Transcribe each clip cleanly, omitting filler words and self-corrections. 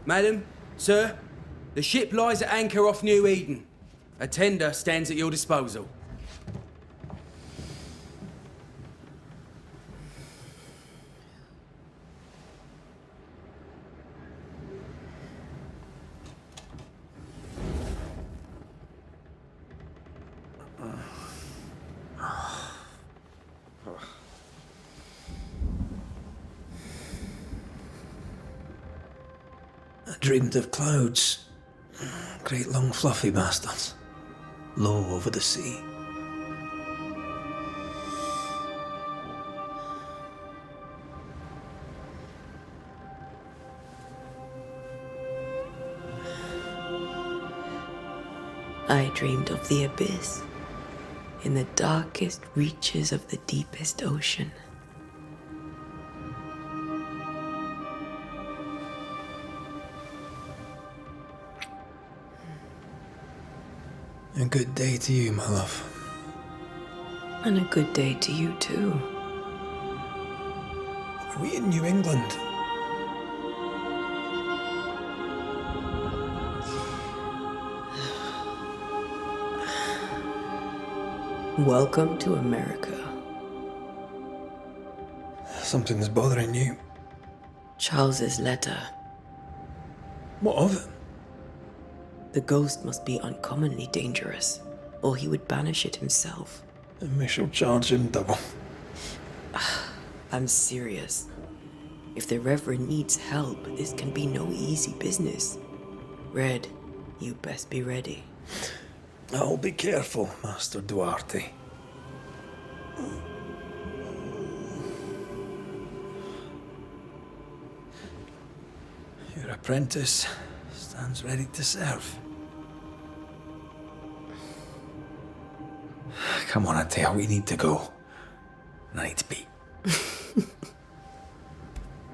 Madam, sir, the ship lies at anchor off New Eden. A tender stands at your disposal. I dreamed of clouds. Great long fluffy bastards. Low over the sea. I dreamed of the abyss, in the darkest reaches of the deepest ocean. A good day to you, my love. And a good day to you too. Are we in New England? Welcome to America. Something's bothering you. Charles's letter. What of it? The ghost must be uncommonly dangerous, or he would banish it himself. And we shall charge him double. I'm serious. If the Reverend needs help, this can be no easy business. Red, you best be ready. I'll be careful, Master Duarte. Your apprentice stands ready to serve. Come on, Antea, we need to go. I need to be.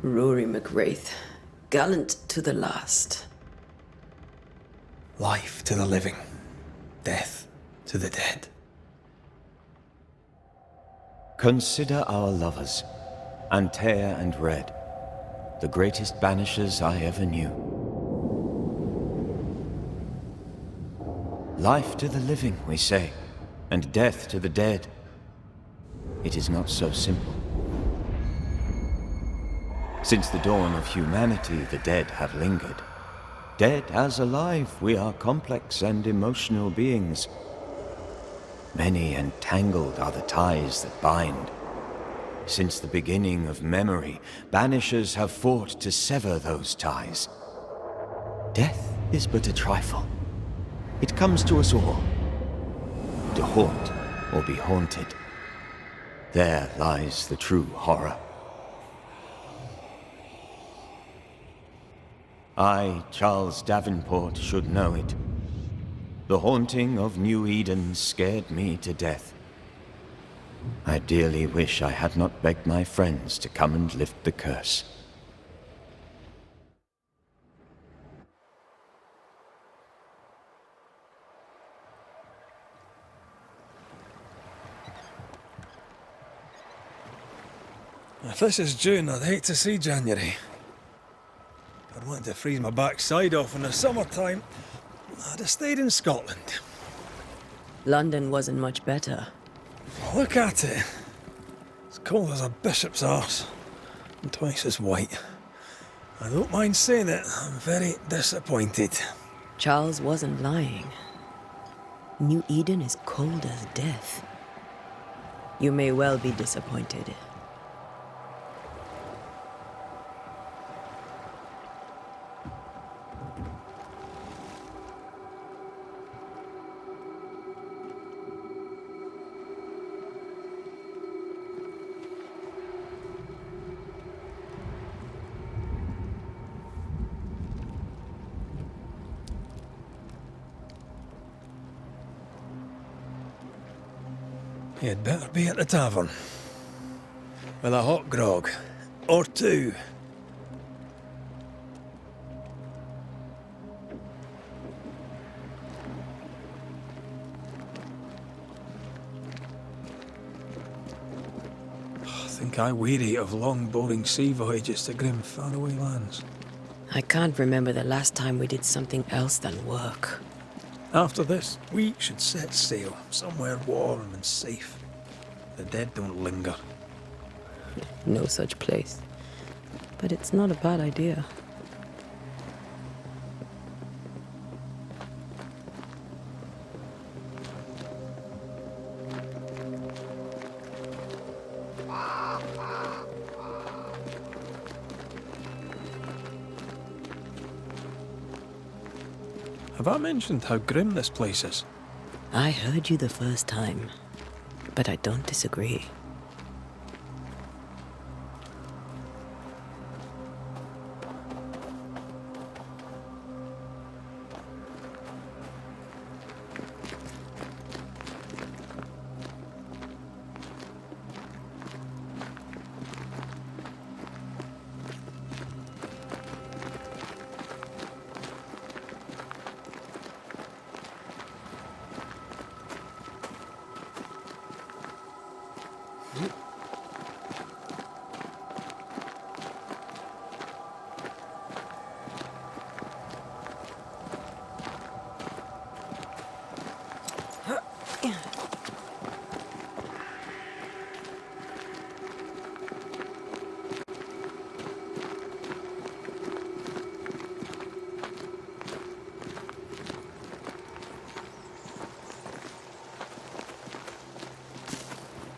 Rory McWraith, gallant to the last. Life to the living, death to the dead. Consider our lovers, Antea and Red, the greatest banishers I ever knew. Life to the living, we say, and death to the dead. It is not so simple. Since the dawn of humanity, the dead have lingered. Dead as alive, we are complex and emotional beings. Many and tangled are the ties that bind. Since the beginning of memory, banishers have fought to sever those ties. Death is but a trifle. It comes to us all. To haunt or be haunted. There lies the true horror. I, Charles Davenport, should know it. The haunting of New Eden scared me to death. I dearly wish I had not begged my friends to come and lift the curse. If this is June, I'd hate to see January. I'd want to freeze my backside off in the summertime. I'd have stayed in Scotland. London wasn't much better. Look at it. As cold as a bishop's arse. And twice as white. I don't mind saying it, I'm very disappointed. Charles wasn't lying. New Eden is cold as death. You may well be disappointed. You'd better be at the tavern. With a hot grog. Or two. I think I weary of long, boring sea voyages to grim, faraway lands. I can't remember the last time we did something else than work. After this, we should set sail somewhere warm and safe. The dead don't linger. No such place. But it's not a bad idea. Have I mentioned how grim this place is? I heard you the first time, but I don't disagree.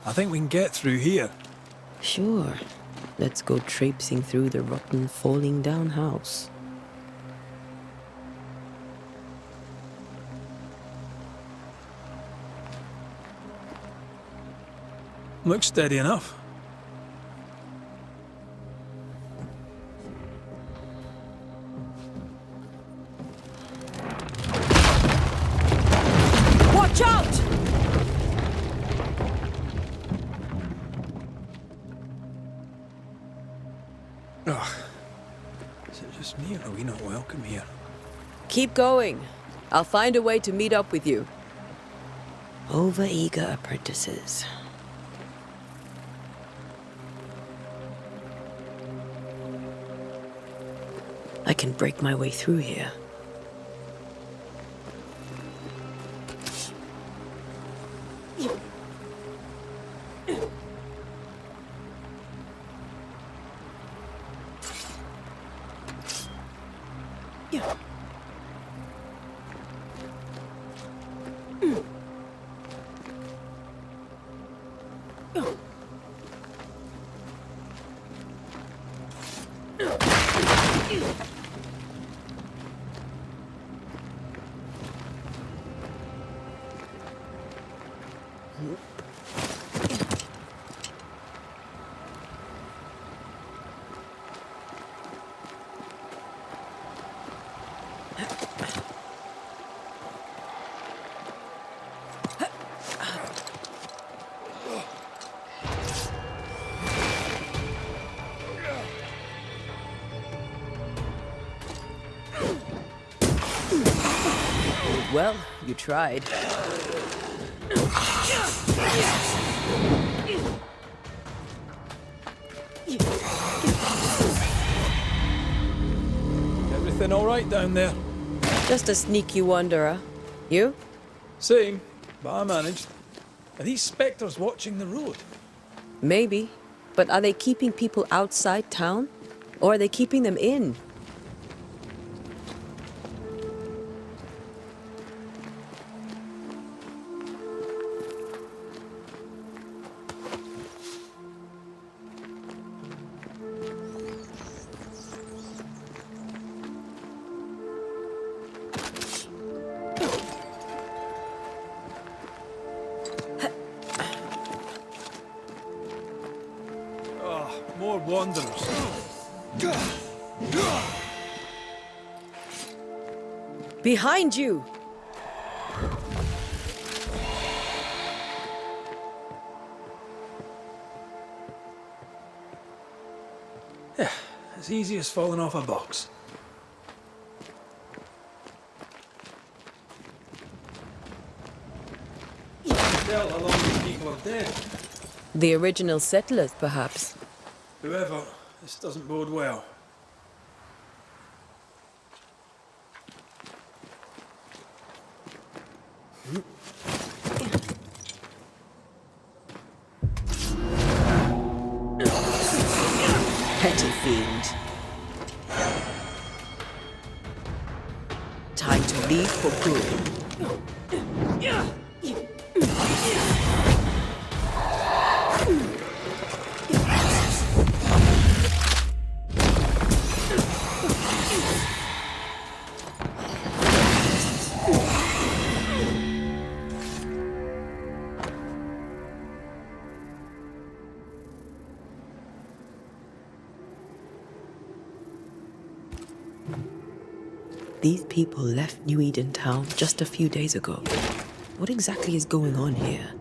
I think we can get through here. Sure. Let's go traipsing through the rotten, falling down house. Looks steady enough. Watch out! Ugh. Is it just me, or are we not welcome here? Keep going. I'll find a way to meet up with you. Over-eager apprentices. I can break my way through here. Well, you tried. Everything all right down there? Just a sneaky wanderer. You? Same, but I managed. Are these spectres watching the road? Maybe. But are they keeping people outside town? Or are they keeping them in? More wanderers. Behind you! Yeah, as easy as falling off a box. Tell how long these people are dead. The original settlers, perhaps. Whoever, this doesn't bode well. Petty fiend. Time to leave for good. These people left New Eden Town just a few days ago. What exactly is going on here?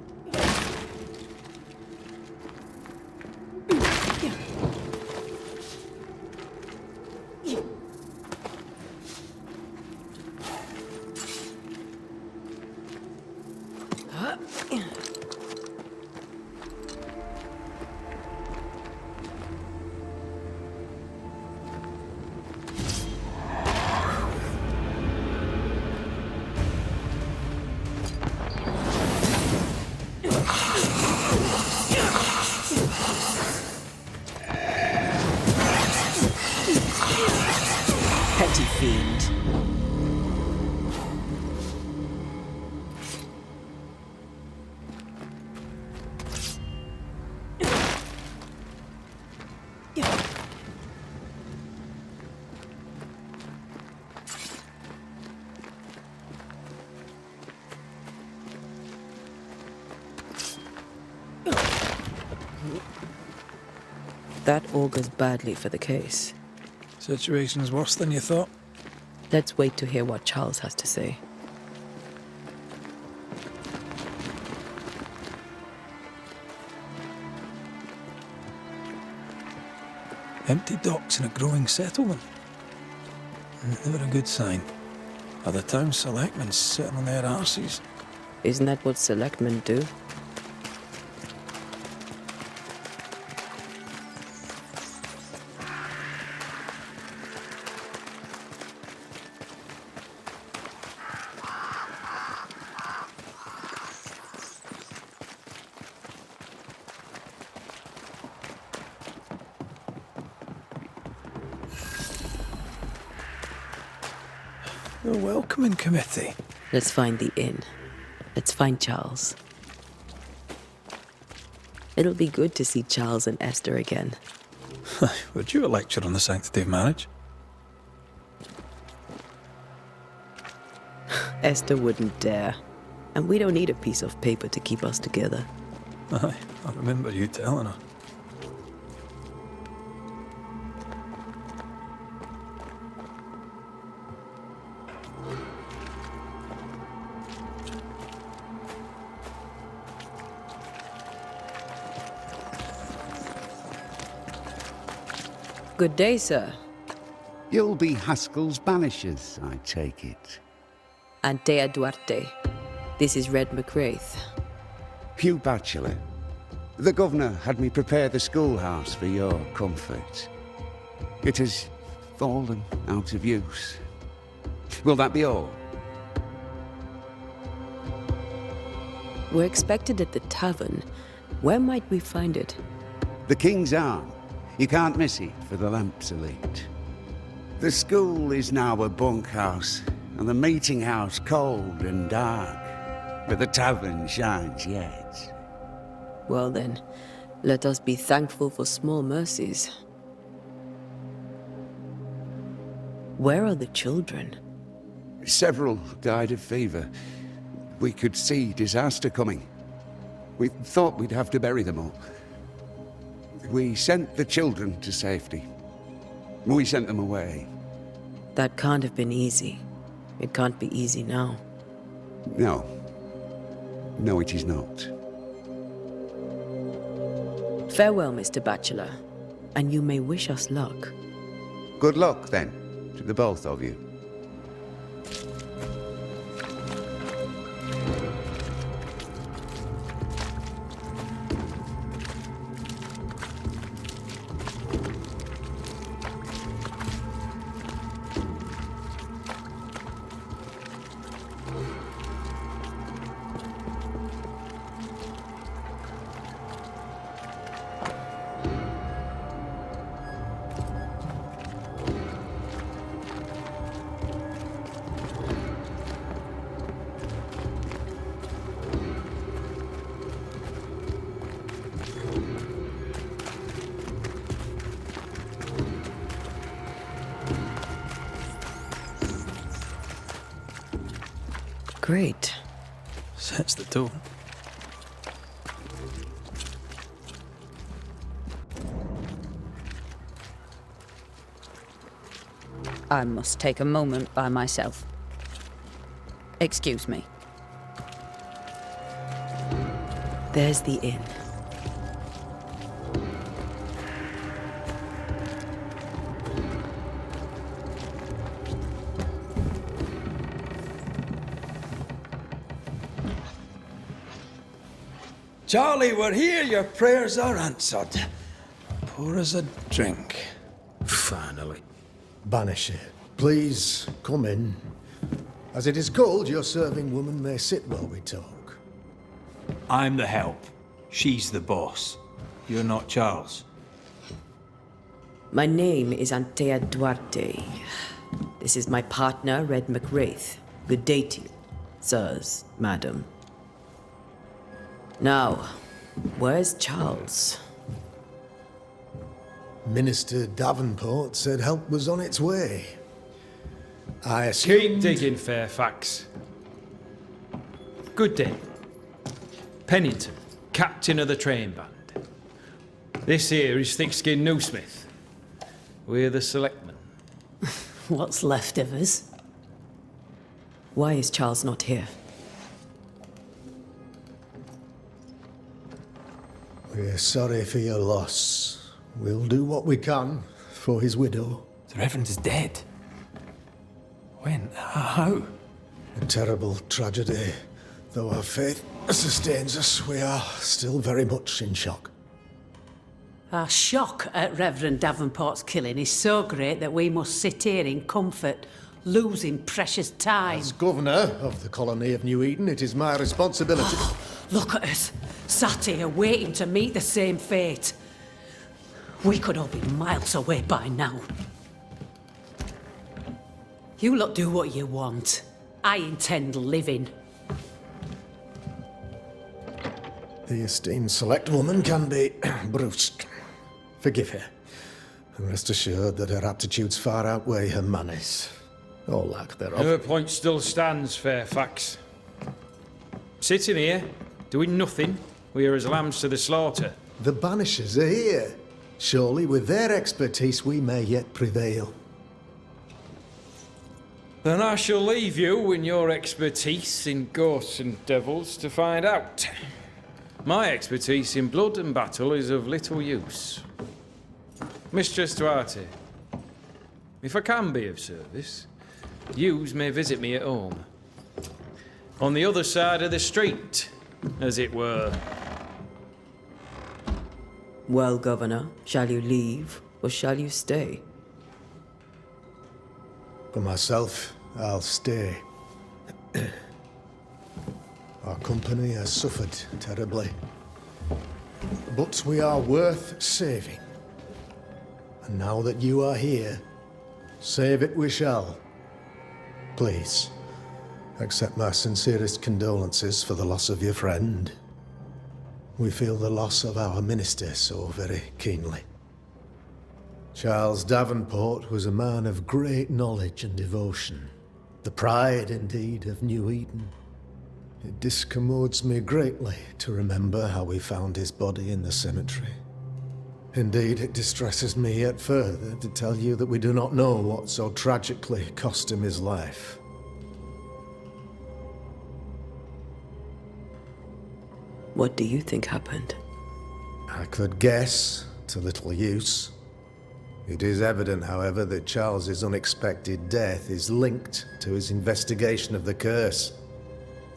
Petty fiend. That augurs badly for the case. Situation's worse than you thought. Let's wait to hear what Charles has to say. Empty docks in a growing settlement. Never a good sign. Are the town selectmen sitting on their arses? Isn't that what selectmen do? The welcoming committee. Let's find the inn. Let's find Charles. It'll be good to see Charles and Esther again. Would you a lecture on the sanctity of marriage? Esther wouldn't dare. And we don't need a piece of paper to keep us together. Aye, I remember you telling her. Good day, sir. You'll be Haskell's Banishers, I take it. Antea Duarte. This is Red McWraith. Hugh Bachelor. The governor had me prepare the schoolhouse for your comfort. It has fallen out of use. Will that be all? We're expected at the tavern. Where might we find it? The King's Arm. You can't miss it, for the lamps are lit. The school is now a bunkhouse, and the meeting house cold and dark. But the tavern shines yet. Well then, let us be thankful for small mercies. Where are the children? Several died of fever. We could see disaster coming. We thought we'd have to bury them all. We sent the children to safety. We sent them away. That can't have been easy. It can't be easy now. No. No, it is not. Farewell, Mr. Bachelor. And you may wish us luck. Good luck, then, to the both of you. Great. Sets the tone. I must take a moment by myself. Excuse me. There's the inn. Charlie, we're here. Your prayers are answered. Pour us a drink. Finally. Banisher, please come in. As it is cold, your serving woman may sit while we talk. I'm the help. She's the boss. You're not Charles. My name is Antea Duarte. This is my partner, Red McWraith. Good day to you, sirs, madam. Now, where's Charles? Minister Davenport said help was on its way. I Keep assumed... digging, Fairfax. Good day. Pennington, captain of the train band. This here is Thick-Skinned Newsmith. We're the selectmen. What's left of us? Why is Charles not here? We're sorry for your loss. We'll do what we can for his widow. The Reverend is dead. When? How? A terrible tragedy. Though our faith sustains us, we are still very much in shock. Our shock at Reverend Davenport's killing is so great that we must sit here in comfort, losing precious time. As governor of the colony of New Eden, it is my responsibility... Look at us, sat here waiting to meet the same fate. We could all be miles away by now. You lot do what you want. I intend living. The esteemed select woman can be brusque. Forgive her. And rest assured that her aptitudes far outweigh her manners. Or lack thereof. Her point still stands, Fairfax. Sitting here, doing nothing, we are as lambs to the slaughter. The Banishers are here. Surely with their expertise we may yet prevail. Then I shall leave you and your expertise in ghosts and devils to find out. My expertise in blood and battle is of little use. Mistress Duarte, if I can be of service, yous may visit me at home. On the other side of the street, as it were. Well, Governor, shall you leave or shall you stay? For myself, I'll stay. Our company has suffered terribly. But we are worth saving. And now that you are here, save it we shall. Please, accept my sincerest condolences for the loss of your friend. We feel the loss of our minister so very keenly. Charles Davenport was a man of great knowledge and devotion. The pride, indeed, of New Eden. It discommodes me greatly to remember how we found his body in the cemetery. Indeed, it distresses me yet further to tell you that we do not know what so tragically cost him his life. What do you think happened? I could guess, to little use. It is evident, however, that Charles's unexpected death is linked to his investigation of the curse.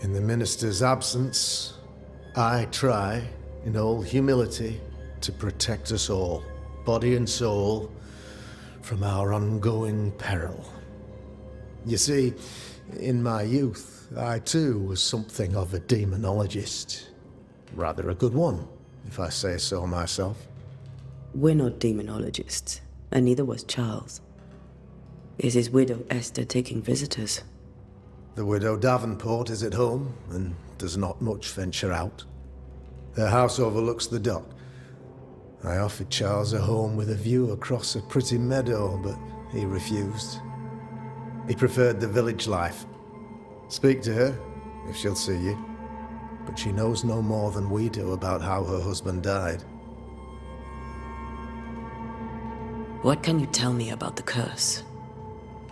In the minister's absence, I try, in all humility, to protect us all, body and soul, from our ongoing peril. You see, in my youth, I too was something of a demonologist. Rather a good one, if I say so myself. We're not demonologists, and neither was Charles. Is his widow Esther taking visitors? The widow Davenport is at home, and does not much venture out. Their house overlooks the dock. I offered Charles a home with a view across a pretty meadow, but he refused. He preferred the village life. Speak to her, if she'll see you. But she knows no more than we do about how her husband died. What can you tell me about the curse?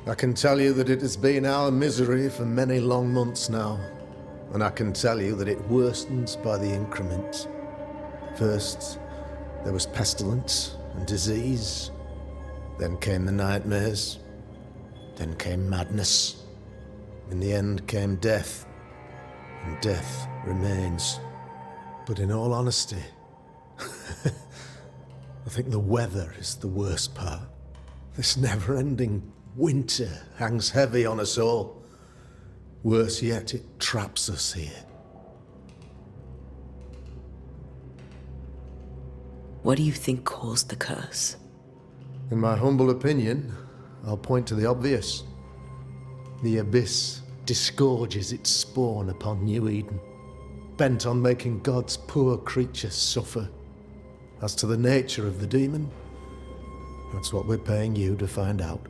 I can tell you that it has been our misery for many long months now. And I can tell you that it worsens by the increment. First, there was pestilence and disease. Then came the nightmares. Then came madness. In the end came death. And death remains. But in all honesty, I think the weather is the worst part. This never-ending winter hangs heavy on us all. Worse yet, it traps us here. What do you think caused the curse? In my humble opinion, I'll point to the obvious. The Abyss disgorges its spawn upon New Eden, bent on making God's poor creatures suffer. As to the nature of the demon, that's what we're paying you to find out.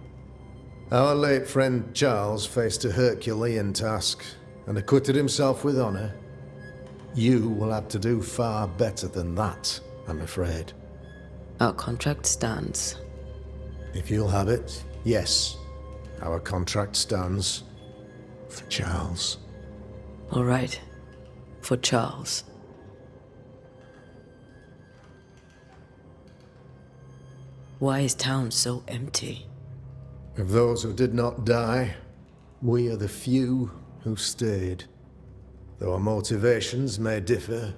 Our late friend Charles faced a Herculean task and acquitted himself with honor. You will have to do far better than that, I'm afraid. Our contract stands. If you'll have it, yes, our contract stands for Charles. All right. For Charles. Why is town so empty? Of those who did not die, we are the few who stayed. Though our motivations may differ,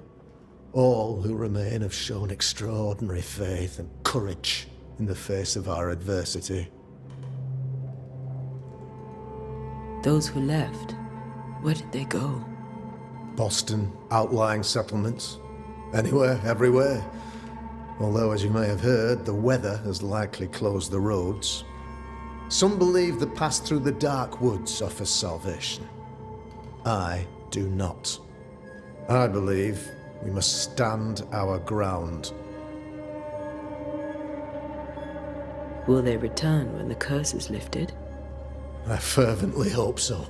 all who remain have shown extraordinary faith and courage in the face of our adversity. Those who left, where did they go? Boston, outlying settlements. Anywhere, everywhere. Although, as you may have heard, the weather has likely closed the roads. Some believe the path through the dark woods offers salvation. I do not. I believe we must stand our ground. Will they return when the curse is lifted? I fervently hope so.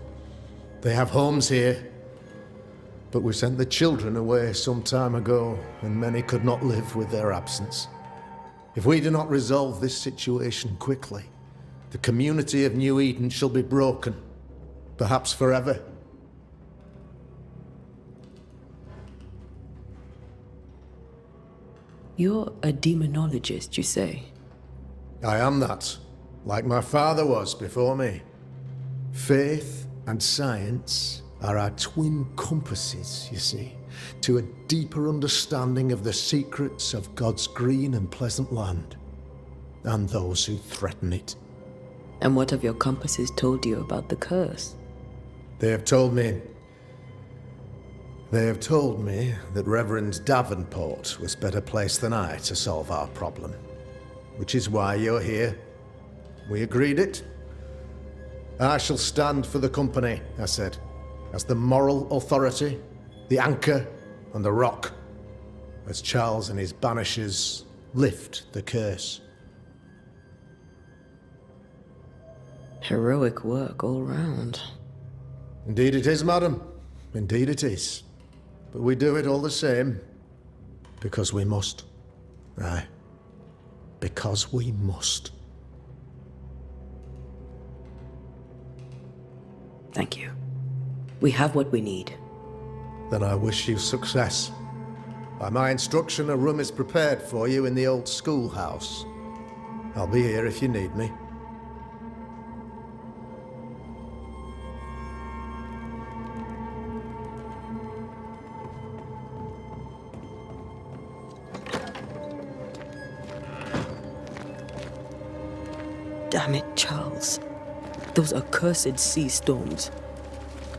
They have homes here. But we sent the children away some time ago, and many could not live with their absence. If we do not resolve this situation quickly, the community of New Eden shall be broken, perhaps forever. You're a demonologist, you say? I am that, like my father was before me. Faith and science are our twin compasses, you see, to a deeper understanding of the secrets of God's green and pleasant land, and those who threaten it. And what have your compasses told you about the curse? They have told me that Reverend Davenport was better placed than I to solve our problem. Which is why you're here. We agreed it. I shall stand for the company, I said, as the moral authority, the anchor, and the rock, as Charles and his Banishers lift the curse. Heroic work all round. Indeed it is, madam. Indeed it is. But we do it all the same, because we must. Aye. Because we must. Thank you. We have what we need. Then I wish you success. By my instruction, a room is prepared for you in the old schoolhouse. I'll be here if you need me. Damn it, Charles. Those accursed sea storms.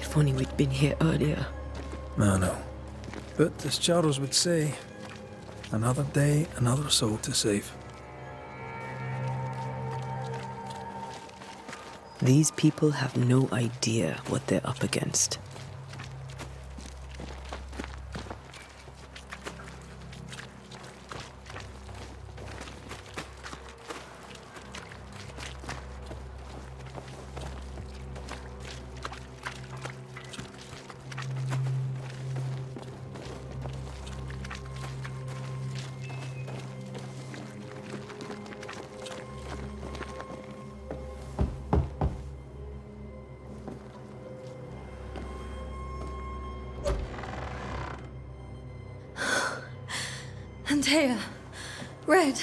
If only we'd been here earlier. No. But as Charles would say, another day, another soul to save. These people have no idea what they're up against. Antea. Red.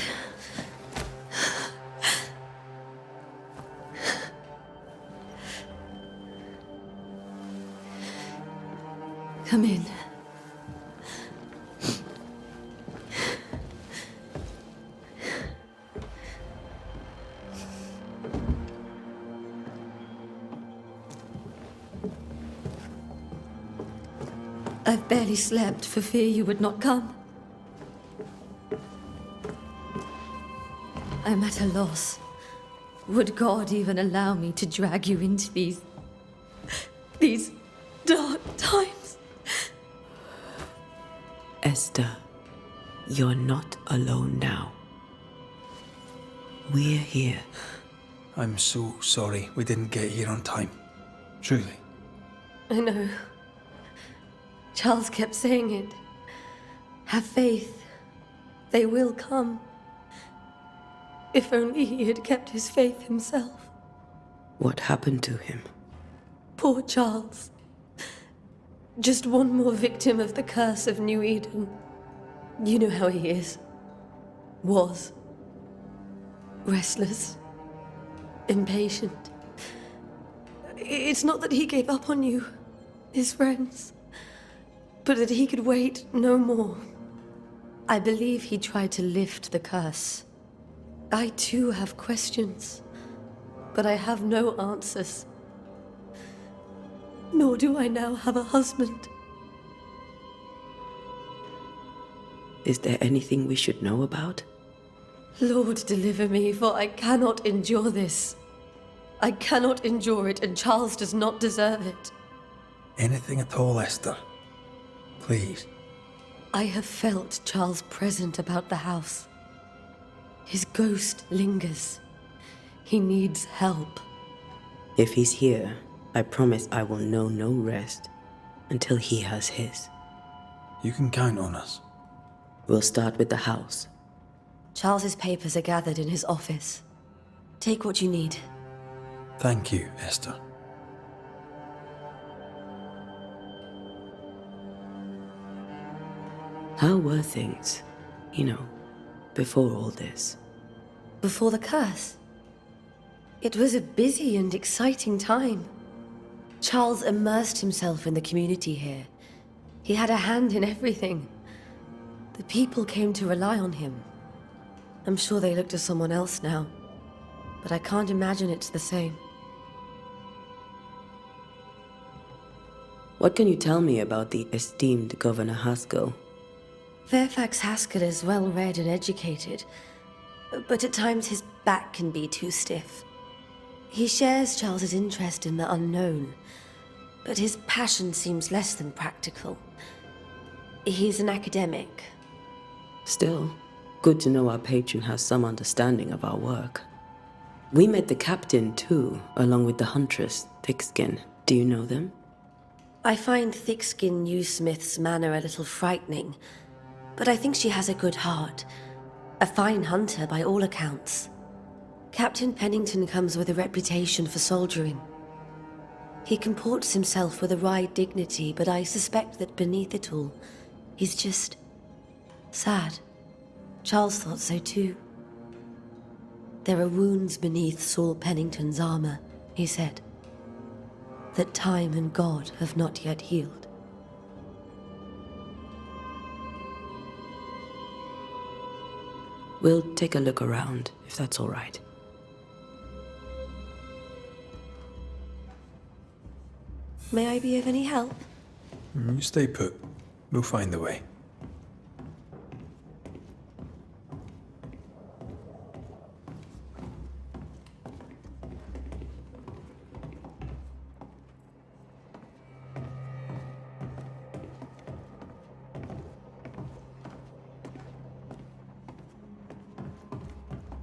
Come in. I've barely slept for fear you would not come. I'm at a loss. Would God even allow me to drag you into these dark times? Esther, you're not alone now. We're here. I'm so sorry we didn't get here on time. Truly. I know. Charles kept saying it. Have faith. They will come. If only he had kept his faith himself. What happened to him? Poor Charles. Just one more victim of the curse of New Eden. You know how he is. Was. Restless. Impatient. It's not that he gave up on you, his friends, but that he could wait no more. I believe he tried to lift the curse. I too have questions, but I have no answers. Nor do I now have a husband. Is there anything we should know about? Lord, deliver me, for I cannot endure this. I cannot endure it, and Charles does not deserve it. Anything at all, Esther. Please. I have felt Charles present about the house. His ghost lingers. He needs help. If he's here, I promise I will know no rest until he has his. You can count on us. We'll start with the house. Charles's papers are gathered in his office. Take what you need. Thank you, Esther. How were things, before all this? Before the curse? It was a busy and exciting time. Charles immersed himself in the community here. He had a hand in everything. The people came to rely on him. I'm sure they look to someone else now, but I can't imagine it's the same. What can you tell me about the esteemed Governor Haskell? Fairfax Haskell is well read and educated, but at times his back can be too stiff. He shares Charles's interest in the unknown, but his passion seems less than practical. He's an academic. Still, good to know our patron has some understanding of our work. We met the captain too, along with the huntress, Thickskin. Do you know them? I find Thickskin Newsmith's manner a little frightening, but I think she has a good heart. A fine hunter by all accounts. Captain Pennington comes with a reputation for soldiering. He comports himself with a wry dignity, but I suspect that beneath it all, he's just sad. Charles thought so too. There are wounds beneath Saul Pennington's armor, he said, that time and God have not yet healed. We'll take a look around, if that's all right. May I be of any help? You stay put. We'll find the way.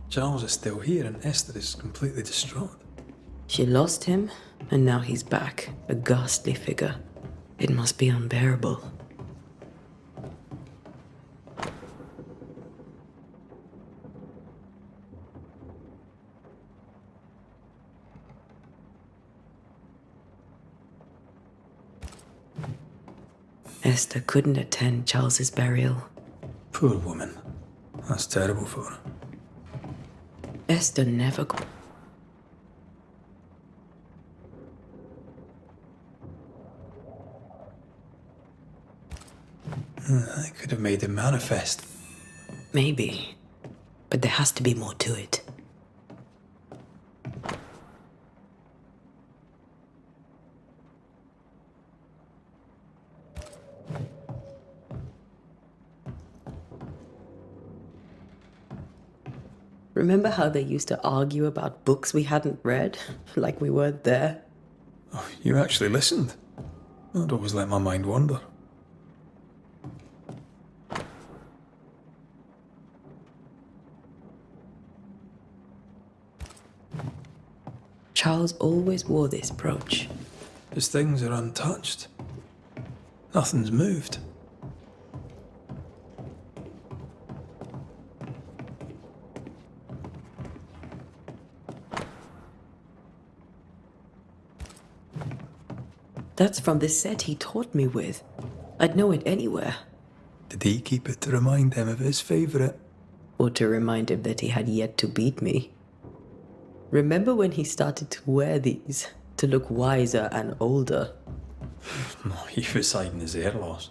Charles is still here and Esther is completely distraught. She lost him, and now he's back, a ghastly figure. It must be unbearable. Esther couldn't attend Charles's burial. Poor woman. That's terrible for her. Esther never... I could have made him manifest. Maybe. But there has to be more to it. Remember how they used to argue about books we hadn't read? Like we weren't there? Oh, you actually listened. I'd always let my mind wander. Charles always wore this brooch. His things are untouched. Nothing's moved. That's from the set he taught me with. I'd know it anywhere. Did he keep it to remind him of his favourite? Or to remind him that he had yet to beat me. Remember when he started to wear these to look wiser and older? No, he was hiding his hair loss.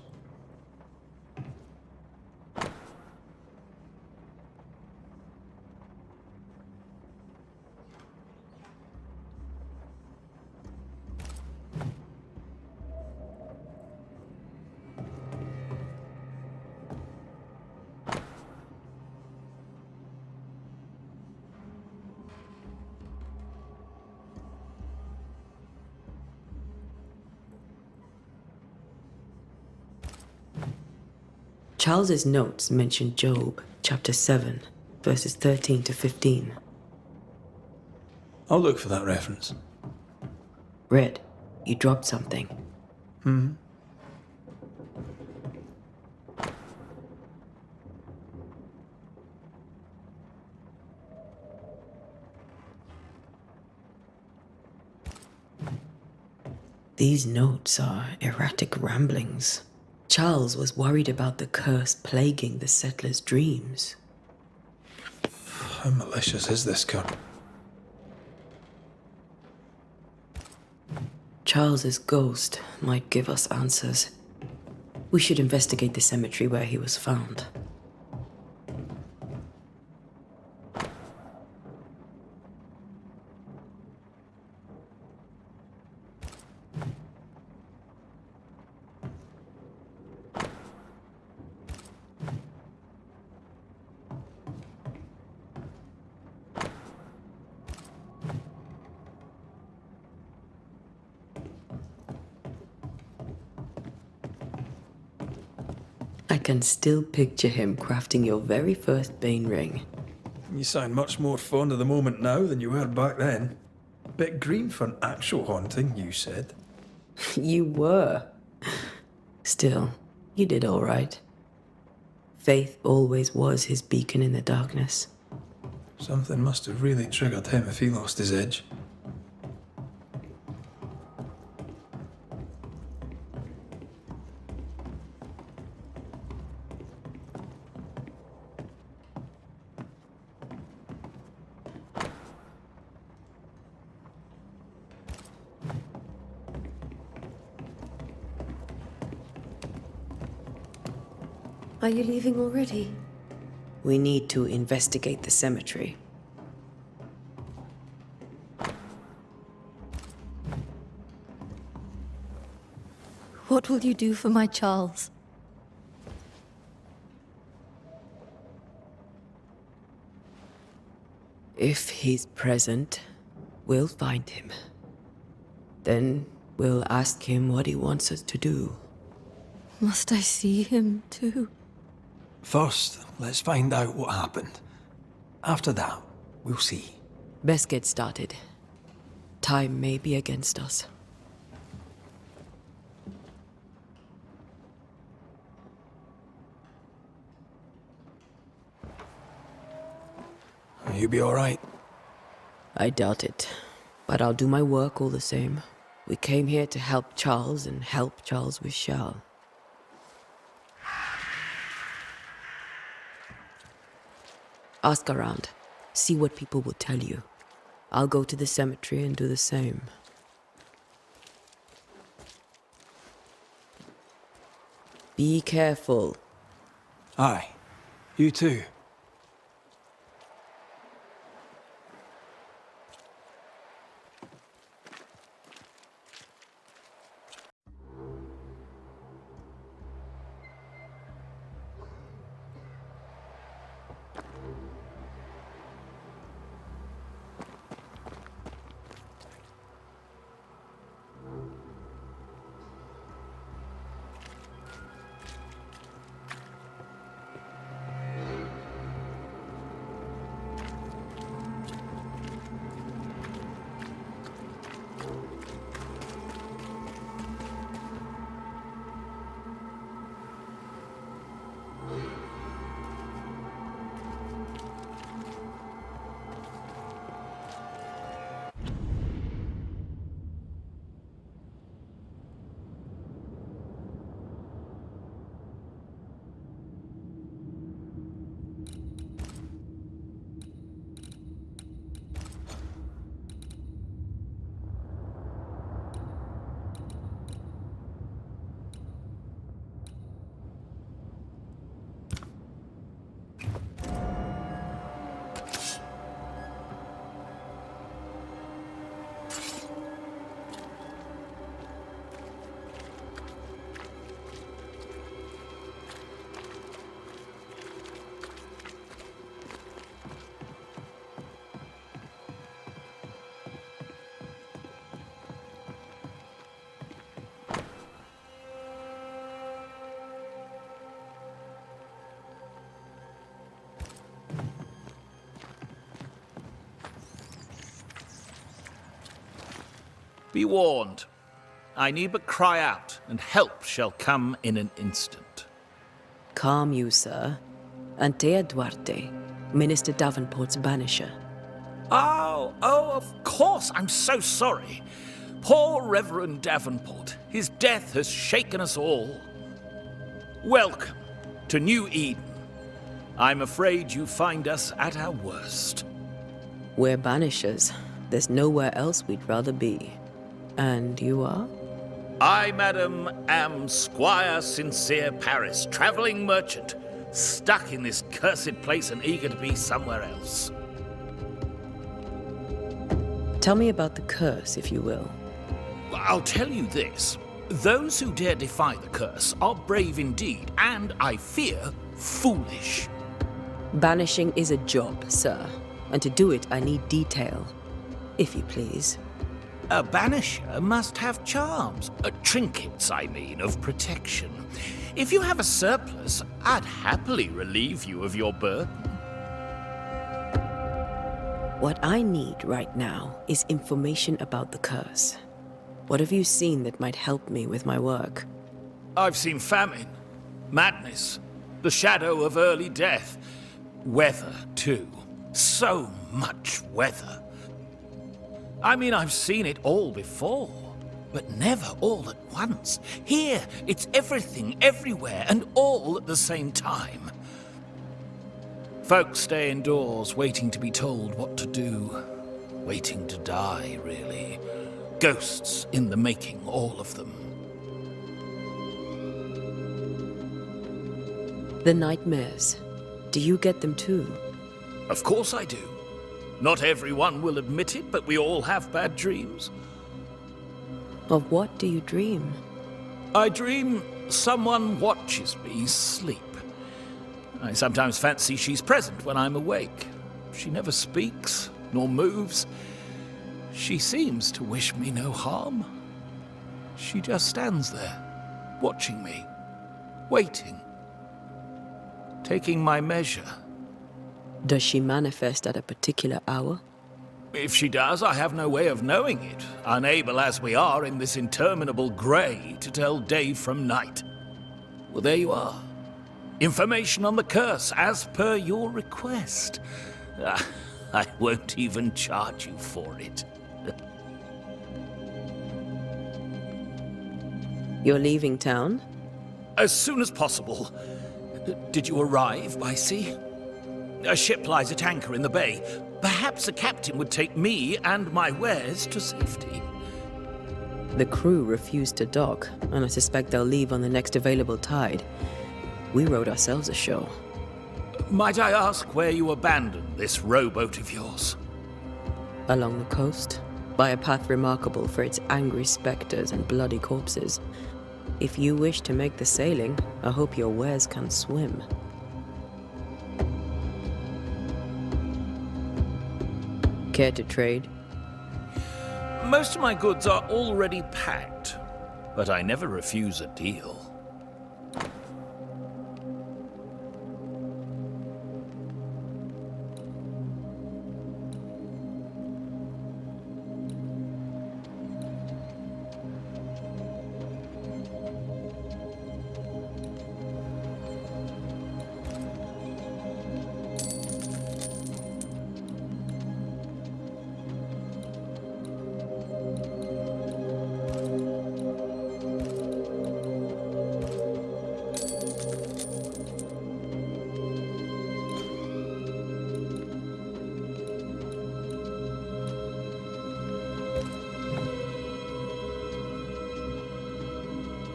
Charles's notes mention Job, chapter 7, verses 13 to 15. I'll look for that reference. Red, you dropped something. These notes are erratic ramblings. Charles was worried about the curse plaguing the settlers' dreams. How malicious is this cur? Charles's ghost might give us answers. We should investigate the cemetery where he was found. I can still picture him crafting your very first Bane ring. You sound much more fond of the moment now than you were back then. Bit green for an actual haunting, you said. You were. Still, you did all right. Faith always was his beacon in the darkness. Something must have really triggered him if he lost his edge. Are you leaving already? We need to investigate the cemetery. What will you do for my Charles? If he's present, we'll find him. Then we'll ask him what he wants us to do. Must I see him too? First, let's find out what happened. After that, we'll see. Best get started. Time may be against us. You be all right? I doubt it, but I'll do my work all the same. We came here to help Charles and help Charles we shall. Ask around. See what people will tell you. I'll go to the cemetery and do the same. Be careful. Aye. You too. Be warned. I need but cry out, and help shall come in an instant. Calm you, sir. Antea Duarte, Minister Davenport's banisher. Oh, of course. I'm so sorry. Poor Reverend Davenport. His death has shaken us all. Welcome to New Eden. I'm afraid you find us at our worst. We're banishers. There's nowhere else we'd rather be. And you are? I, madam, am Squire Sincere Paris, travelling merchant, stuck in this cursed place and eager to be somewhere else. Tell me about the curse, if you will. I'll tell you this. Those who dare defy the curse are brave indeed, and, I fear, foolish. Banishing is a job, sir. And to do it, I need detail. If you please. A banisher must have charms. Trinkets, I mean, of protection. If you have a surplus, I'd happily relieve you of your burden. What I need right now is information about the curse. What have you seen that might help me with my work? I've seen famine, madness, the shadow of early death. Weather, too. So much weather. I mean, I've seen it all before, but never all at once. Here, it's everything, everywhere, and all at the same time. Folks stay indoors, waiting to be told what to do. Waiting to die, really. Ghosts in the making, all of them. The nightmares. Do you get them too? Of course I do. Not everyone will admit it, but we all have bad dreams. Of what do you dream? I dream someone watches me sleep. I sometimes fancy she's present when I'm awake. She never speaks, nor moves. She seems to wish me no harm. She just stands there, watching me, waiting, taking my measure. Does she manifest at a particular hour? If she does, I have no way of knowing it, unable as we are in this interminable grey to tell day from night. Well, there you are. Information on the curse, as per your request. I won't even charge you for it. You're leaving town? As soon as possible. Did you arrive by sea? A ship lies at anchor in the bay. Perhaps the captain would take me and my wares to safety. The crew refused to dock, and I suspect they'll leave on the next available tide. We rode ourselves ashore. Might I ask where you abandoned this rowboat of yours? Along the coast, by a path remarkable for its angry specters and bloody corpses. If you wish to make the sailing, I hope your wares can swim. Care to trade? Most of my goods are already packed, but I never refuse a deal.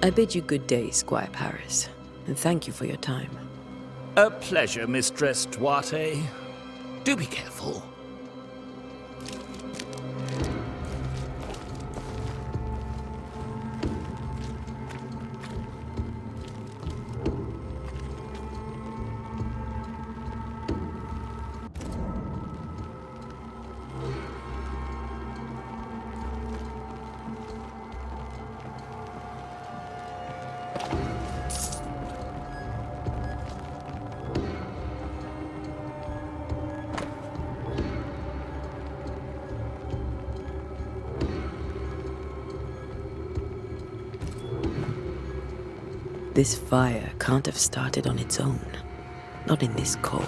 I bid you good day, Squire Paris, and thank you for your time. A pleasure, Mistress Duarte. Do be careful. This fire can't have started on its own. Not in this cold.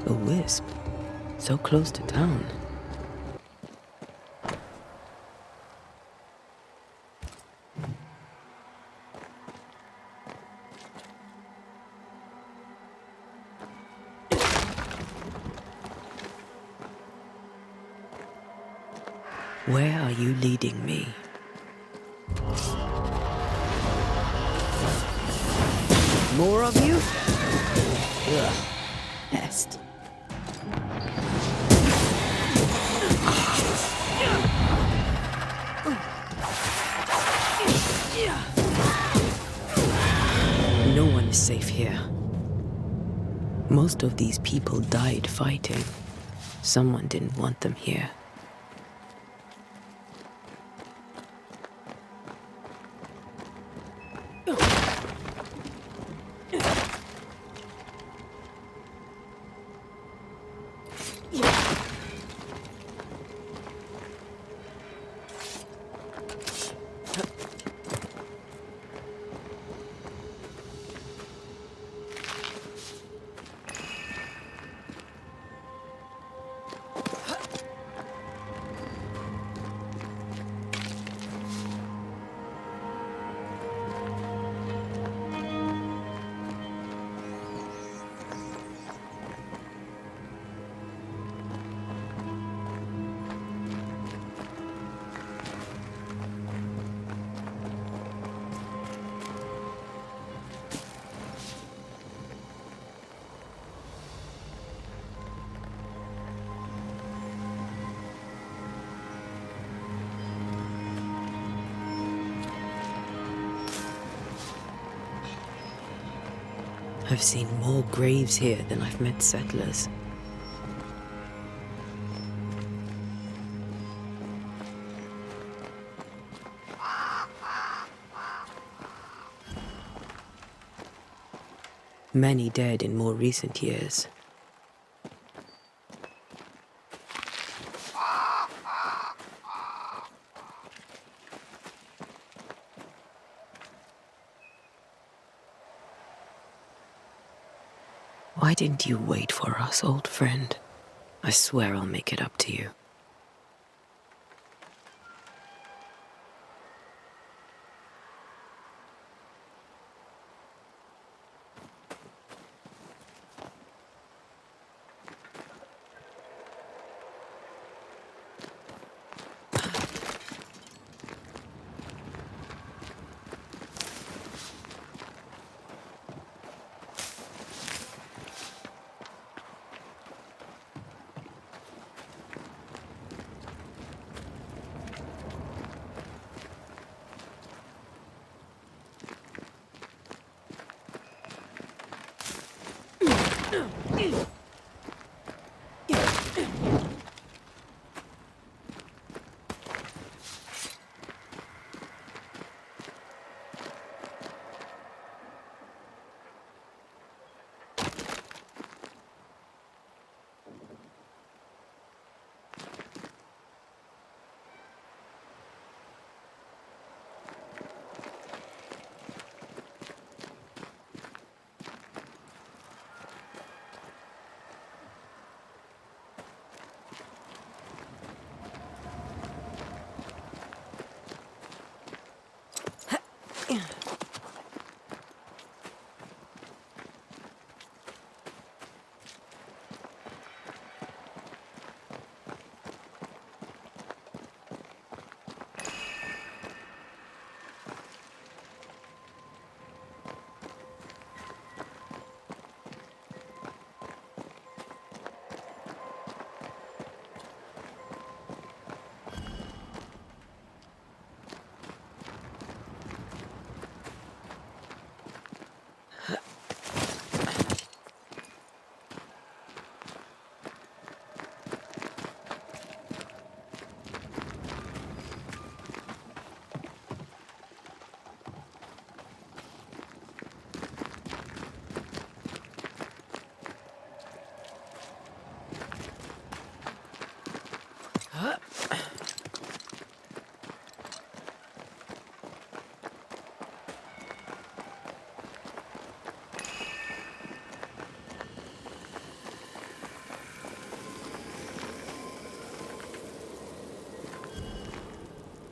A wisp, so close to town. Where are you leading me? More of you? Ugh. Pest. No one is safe here. Most of these people died fighting. Someone didn't want them here. I've seen more graves here than I've met settlers. Many dead in more recent years. Why didn't you wait for us, old friend? I swear I'll make it up to you.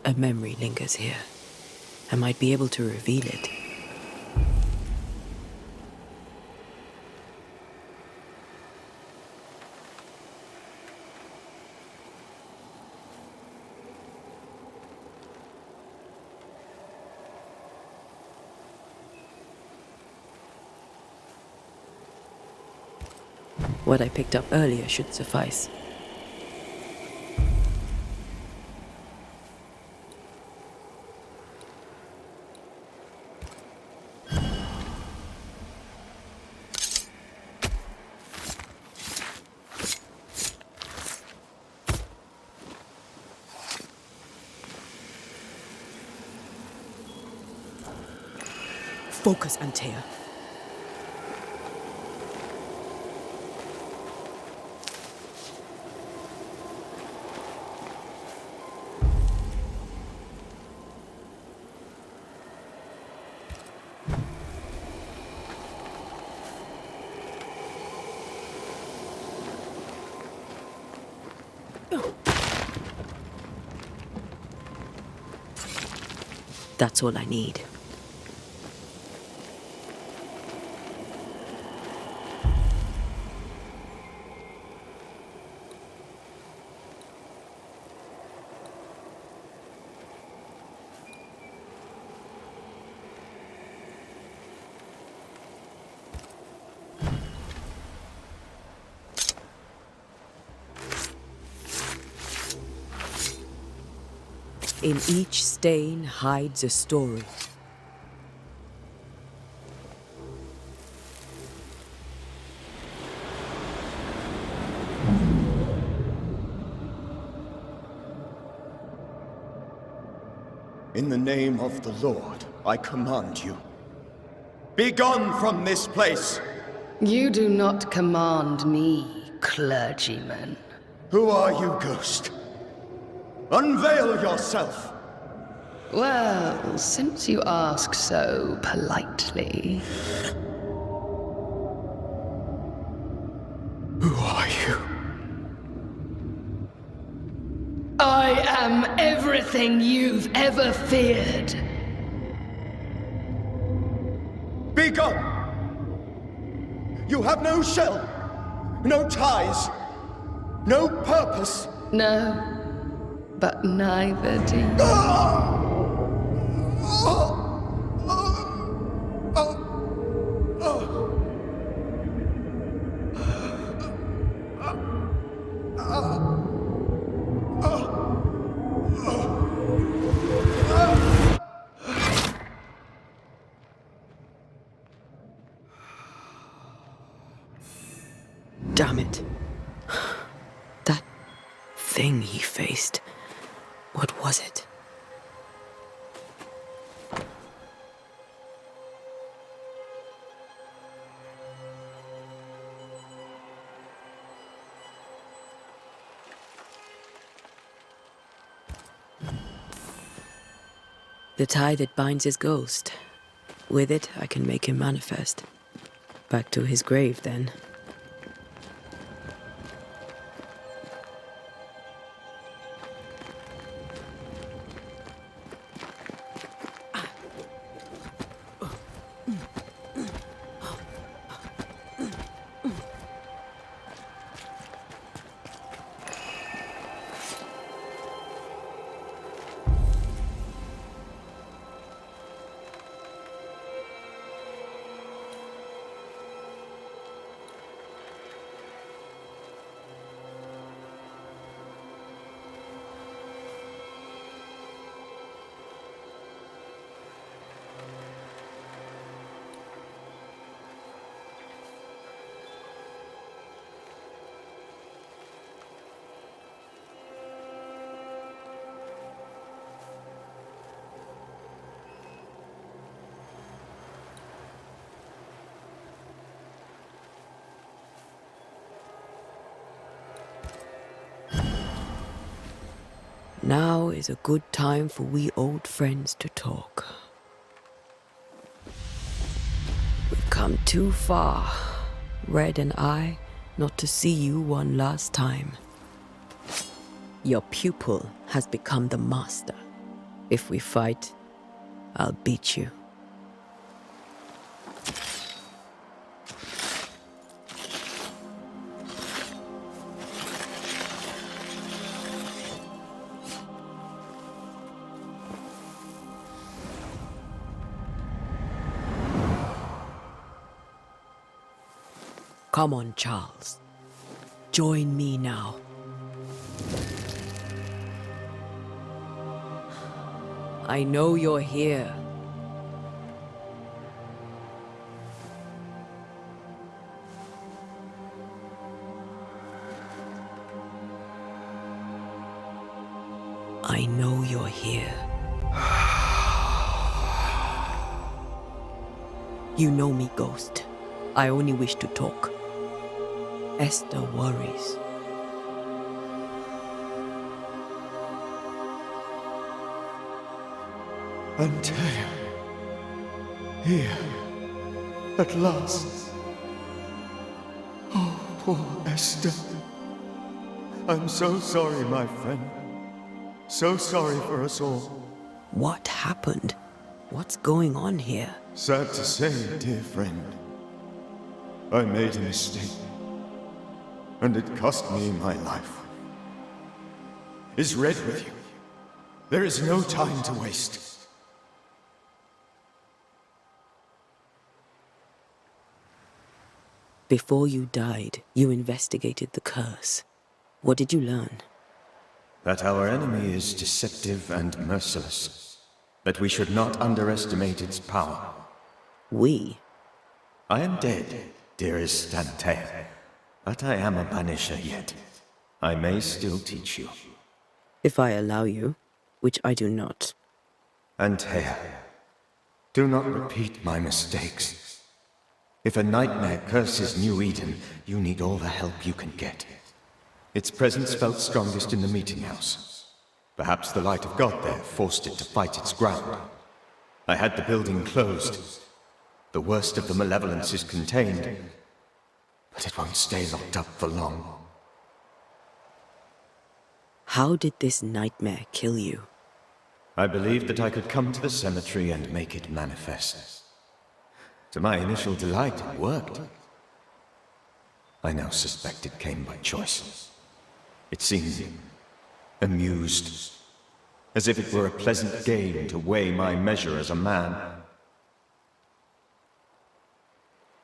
A memory lingers here. I might be able to reveal it. What I picked up earlier should suffice. Focus, Antea. That's all I need. In each stain hides a story. In the name of the Lord, I command you. Be gone from this place! You do not command me, clergyman. Who are you, ghost? Unveil yourself! Well, since you ask so politely... I am everything you've ever feared. Be gone! You have no shell, no ties, no purpose. No, but neither do you. Damn it. That thing he faced. What was it? The tie that binds his ghost. With it, I can make him manifest. Back to his grave, then. Now is a good time for we old friends to talk. We've come too far, Red and I, not to see you one last time. Your pupil has become the master. If we fight, I'll beat you. Come on, Charles. Join me now. I know you're here. I know you're here. You know me, Ghost. I only wish to talk. Esther worries. Antea. Here. At last. Oh, poor Esther. I'm so sorry, my friend. So sorry for us all. What happened? What's going on here? Sad to say, dear friend. I made a mistake. And it cost me my life. Is Red with you? There is no time to waste. Before you died, you investigated the curse. What did you learn? That our enemy is deceptive and merciless. That we should not underestimate its power. We? I am dead, dearest Antea. But I am a Banisher yet. I may still teach you. If I allow you, which I do not. Antea, do not repeat my mistakes. If a nightmare curses New Eden, you need all the help you can get. Its presence felt strongest in the meeting house. Perhaps the light of God there forced it to fight its ground. I had the building closed. The worst of the malevolence is contained, but it won't stay locked up for long. How did this nightmare kill you? I believed that I could come to the cemetery and make it manifest. To my initial delight, it worked. I now suspect it came by choice. It seemed amused, as if it were a pleasant game to weigh my measure as a man.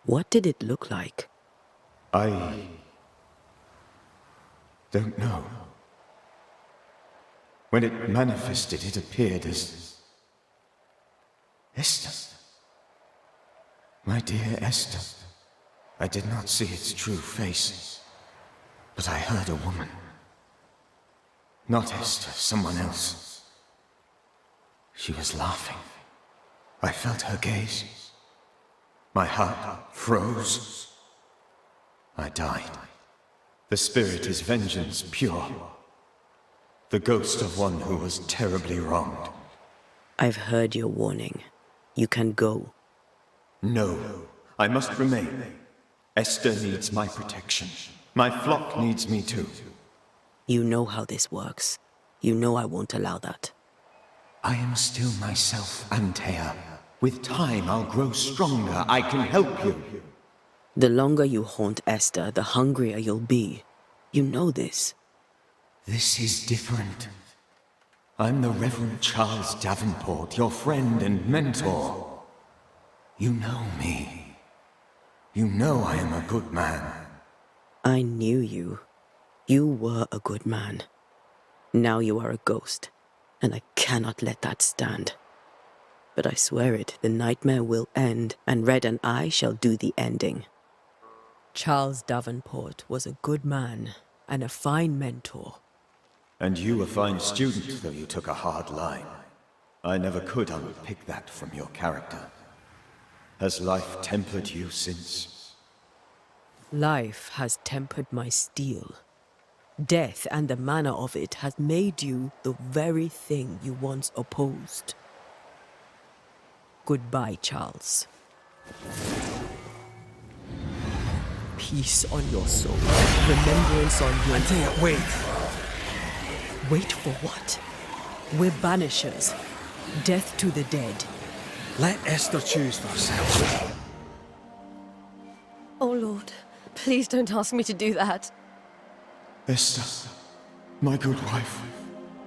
What did it look like? I don't know. When it manifested, it appeared as Esther. My dear Esther. I did not see its true face, but I heard a woman. Not Esther, someone else. She was laughing. I felt her gaze. My heart froze. I died. The spirit is vengeance pure. The ghost of one who was terribly wronged. I've heard your warning. You can go. No, I must remain. Esther needs my protection. My flock needs me too. You know how this works. You know I won't allow that. I am still myself, Antea. With time, I'll grow stronger. I can help you. The longer you haunt Esther, the hungrier you'll be. You know this. This is different. I'm the Reverend Charles Davenport, your friend and mentor. You know me. You know I am a good man. I knew you. You were a good man. Now you are a ghost, and I cannot let that stand. But I swear it, the nightmare will end, and Red and I shall do the ending. Charles Davenport was a good man and a fine mentor. And you a fine student, though you took a hard line. I never could unpick that from your character. Has life tempered you since? Life has tempered my steel. Death and the manner of it has made you the very thing you once opposed. Goodbye, Charles. Peace on your soul. Remembrance on your... Antea, wait! Wait for what? We're banishers. Death to the dead. Let Esther choose for herself. Oh, Lord. Please don't ask me to do that. Esther, my good wife,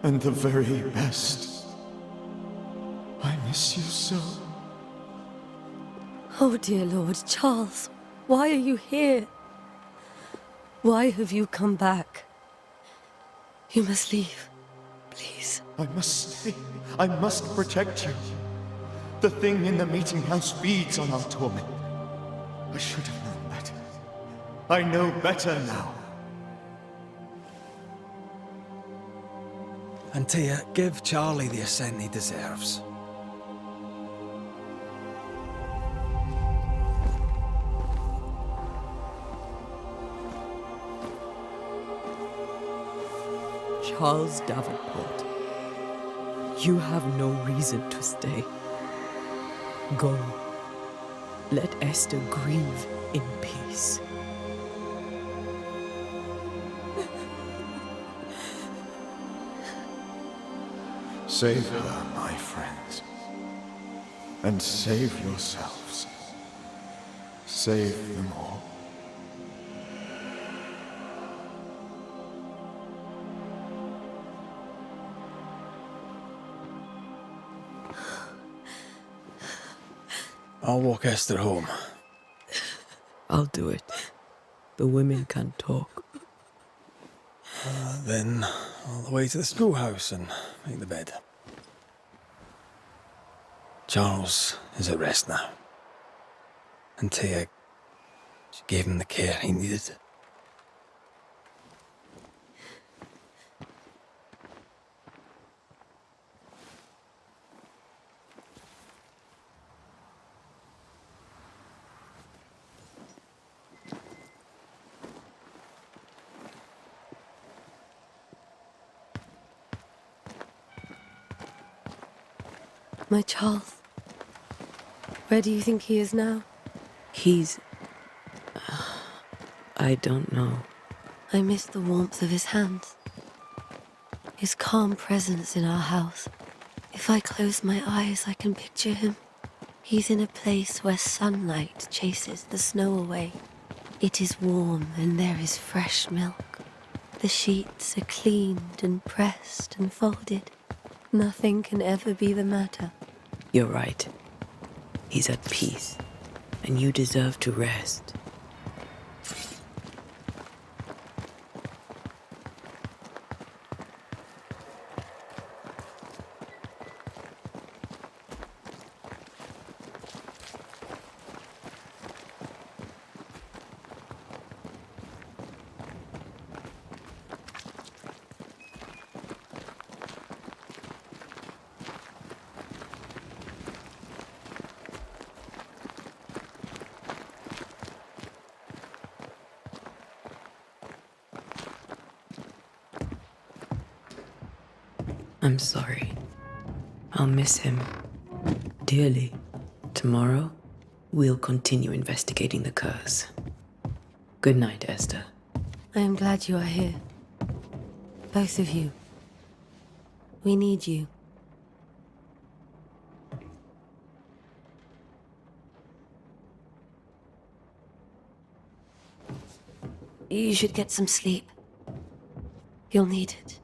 and the very best. I miss you so. Oh, dear Lord, Charles, why are you here? Why have you come back? You must leave, please. I must stay. I must protect you. The thing in the meeting house feeds on our torment. I should have known better. I know better now. Antea, give Charlie the ascent he deserves. Charles Davenport, you have no reason to stay. Go. Let Esther grieve in peace. Save her, my friends. And save yourselves. Save them all. I'll walk Esther home. I'll do it. The women can talk. Then all the way to the schoolhouse and make the bed. Charles is at rest now. Antea, she gave him the care he needed. My Charles. Where do you think he is now? He's... I don't know. I miss the warmth of his hands. his calm presence in our house. If I close my eyes, I can picture him. He's in a place where sunlight chases the snow away. It is warm and there is fresh milk. The sheets are cleaned and pressed and folded. Nothing can ever be the matter. You're right. He's at peace, and you deserve to rest. I'm sorry. I'll miss him dearly. Tomorrow, we'll continue investigating the curse. Good night, Esther. I am glad you are here. Both of you. We need you. You should get some sleep. You'll need it.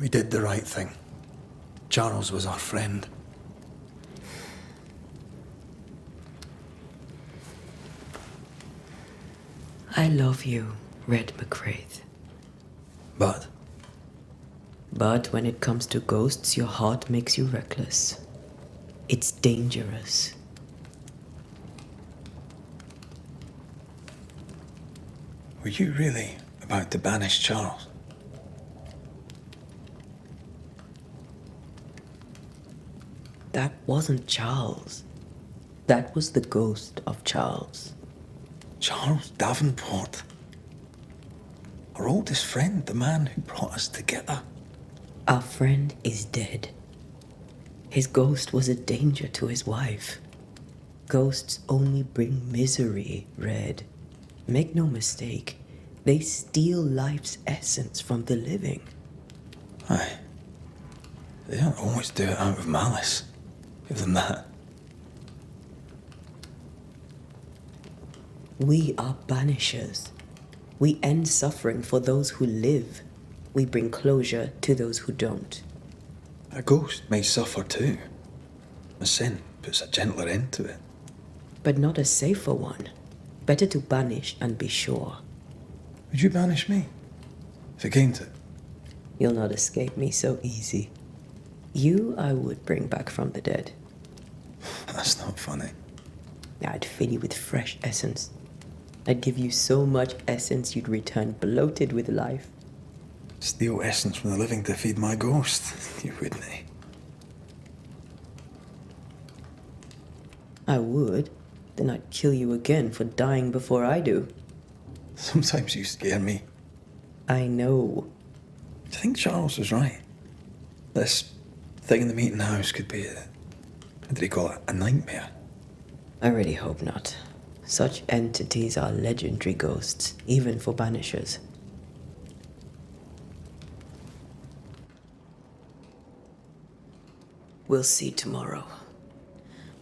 We did the right thing. Charles was our friend. I love you, Red McCraith. But But when it comes to ghosts, your heart makes you reckless. It's dangerous. were you really about to banish Charles? That wasn't Charles. That was the ghost of Charles. Charles Davenport. Our oldest friend, the man who brought us together. Our friend is dead. His ghost was a danger to his wife. Ghosts only bring misery, Red. Make no mistake, they steal life's essence from the living. Aye. They don't always do it out of malice. Give them that. We are banishers. We end suffering for those who live. We bring closure to those who don't. A ghost may suffer too. A sin puts a gentler end to it. But not a safer one. Better to banish and be sure. Would you banish me? If it came to it? You'll not escape me so easy. You I would bring back from the dead. That's not funny. I'd fill you with fresh essence. I'd give you so much essence you'd return bloated with life. Steal essence from the living to feed my ghost. You wouldn't, eh? I would. Then I'd kill you again for dying before I do. Sometimes you scare me. I know. Do you think Charles was right? This thing in the meeting house could be what did he call it? A nightmare? I really hope not. Such entities are legendary ghosts, even for banishers. We'll see tomorrow.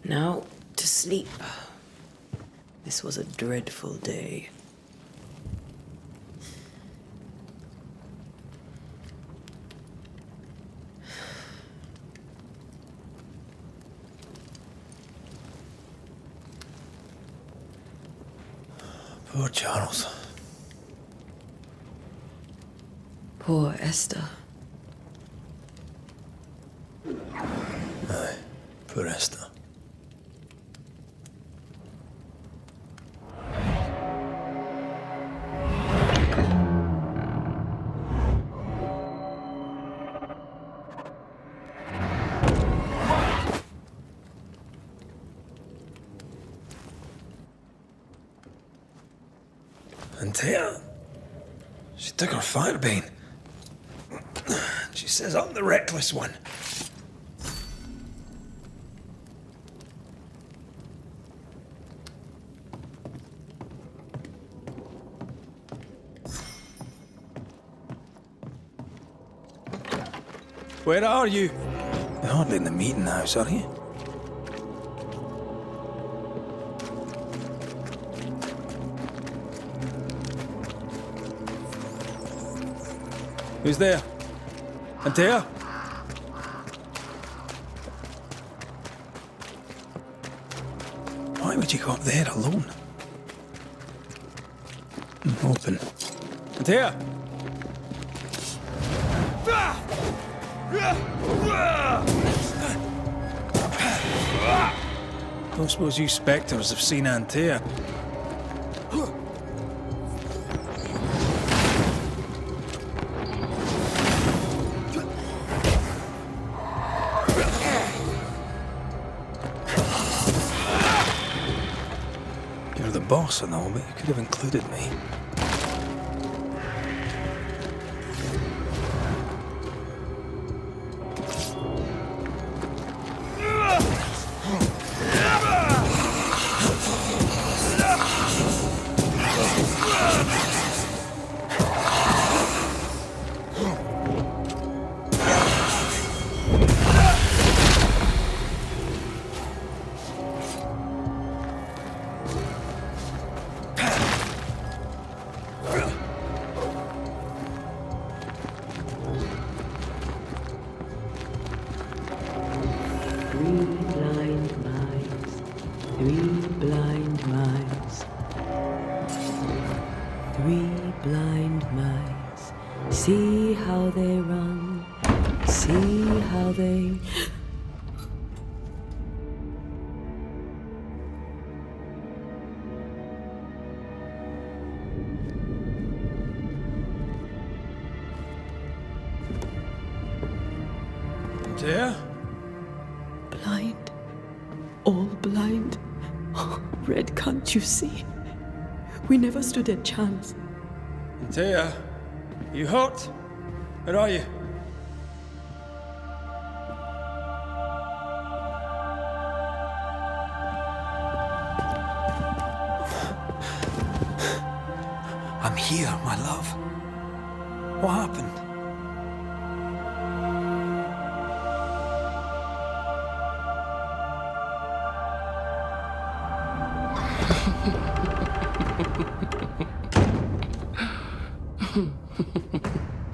Now, to sleep. This was a dreadful day. Poor Charles. Poor Esther. Aye, poor Esther. Antea, she took her firebane. She says I'm the reckless one. Where are you? You're hardly in the meeting house, are you? Who's there? Antea? Why would you go up there alone? Open. Antea? Don't suppose you spectres have seen Antea? You're the boss and all, but you could have included me. See how they run, see how they... Antea? Blind. All blind. Oh, Red, can't you see? We never stood a chance. Antea? You hurt? Where are you? I'm here, my love. What happened?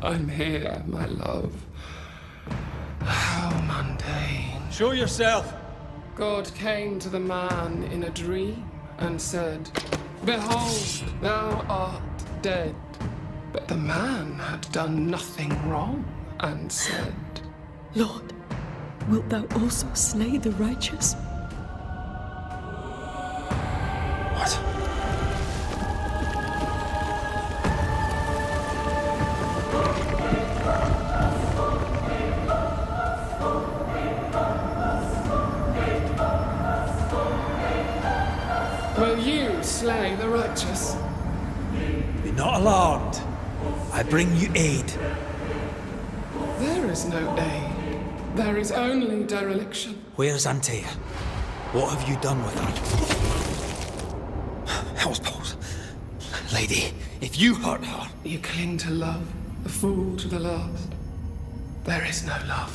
I'm here, my love. How mundane. Show yourself! God came to the man in a dream and said, "Behold, thou art dead." But the man had done nothing wrong and said, Lord, wilt thou also slay the righteous? What? "Will you slay the righteous?" Be not alarmed. I bring you aid. There is no aid. There is only dereliction. Where's Antea? What have you done with her? Hell's balls. Lady, if you hurt her... You cling to love, a fool to the last. There is no love.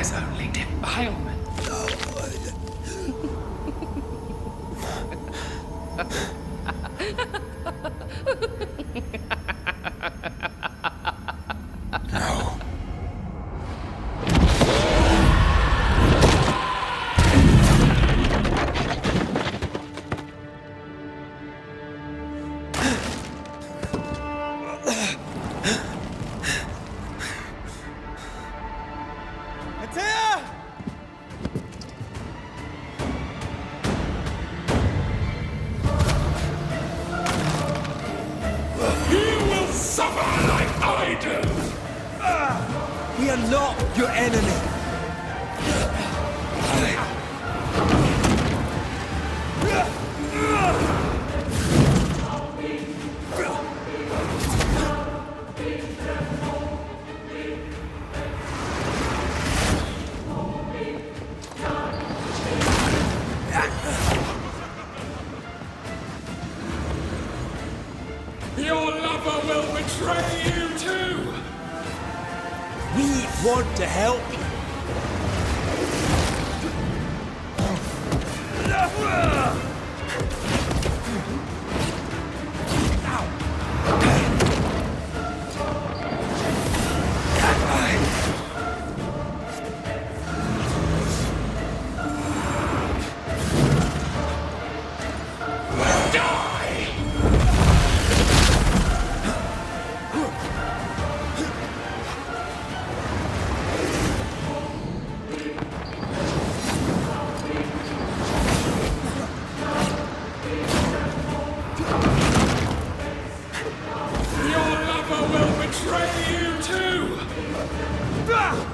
There's only defilement. No. Antea! You will suffer like I do! We are not your enemy. Your lover will betray you too! We want to help you.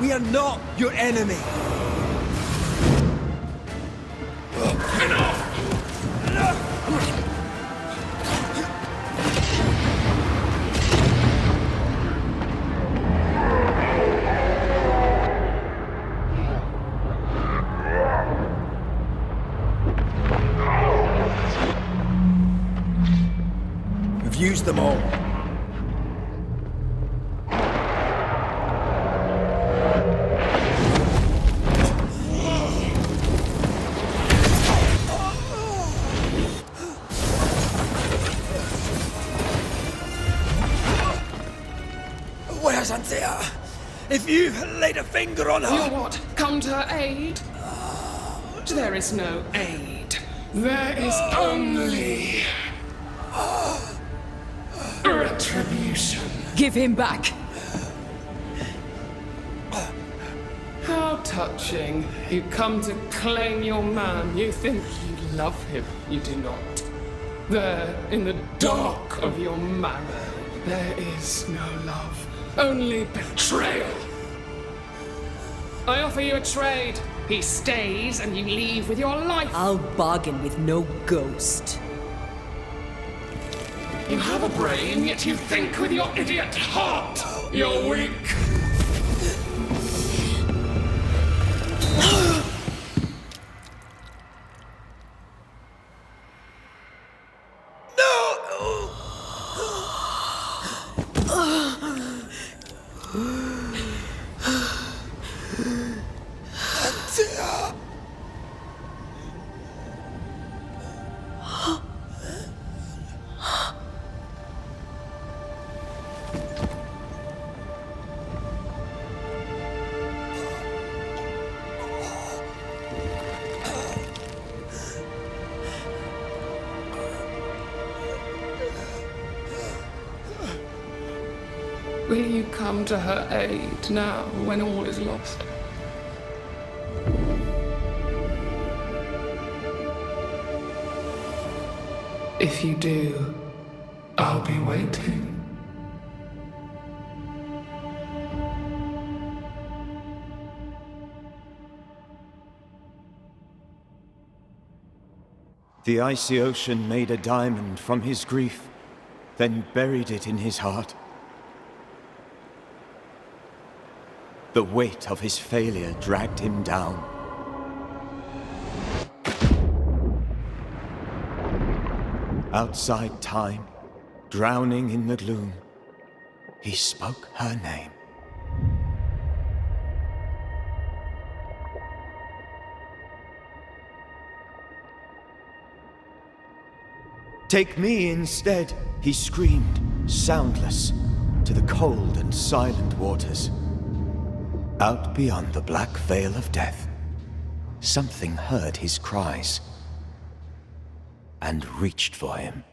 We are not your enemy. We've used them all. Where's Antea? If you laid a finger on her... You what? Come to her aid? There is no aid. There is only... retribution. Give him back. How touching. You come to claim your man. You think you love him. You do not. There, in the dark of your marrow, there is no love. Only betrayal. I offer you a trade. He stays and you leave with your life. I'll bargain with no ghost. You have a brain, yet you think with your idiot heart. You're weak. Will you come to her aid now, when all is lost? If you do, I'll be waiting. The icy ocean made a diamond from his grief, then buried it in his heart. The weight of his failure dragged him down. Outside time, drowning in the gloom, he spoke her name. Take me instead, he screamed, soundless, to the cold and silent waters. Out beyond the black veil of death, something heard his cries and reached for him.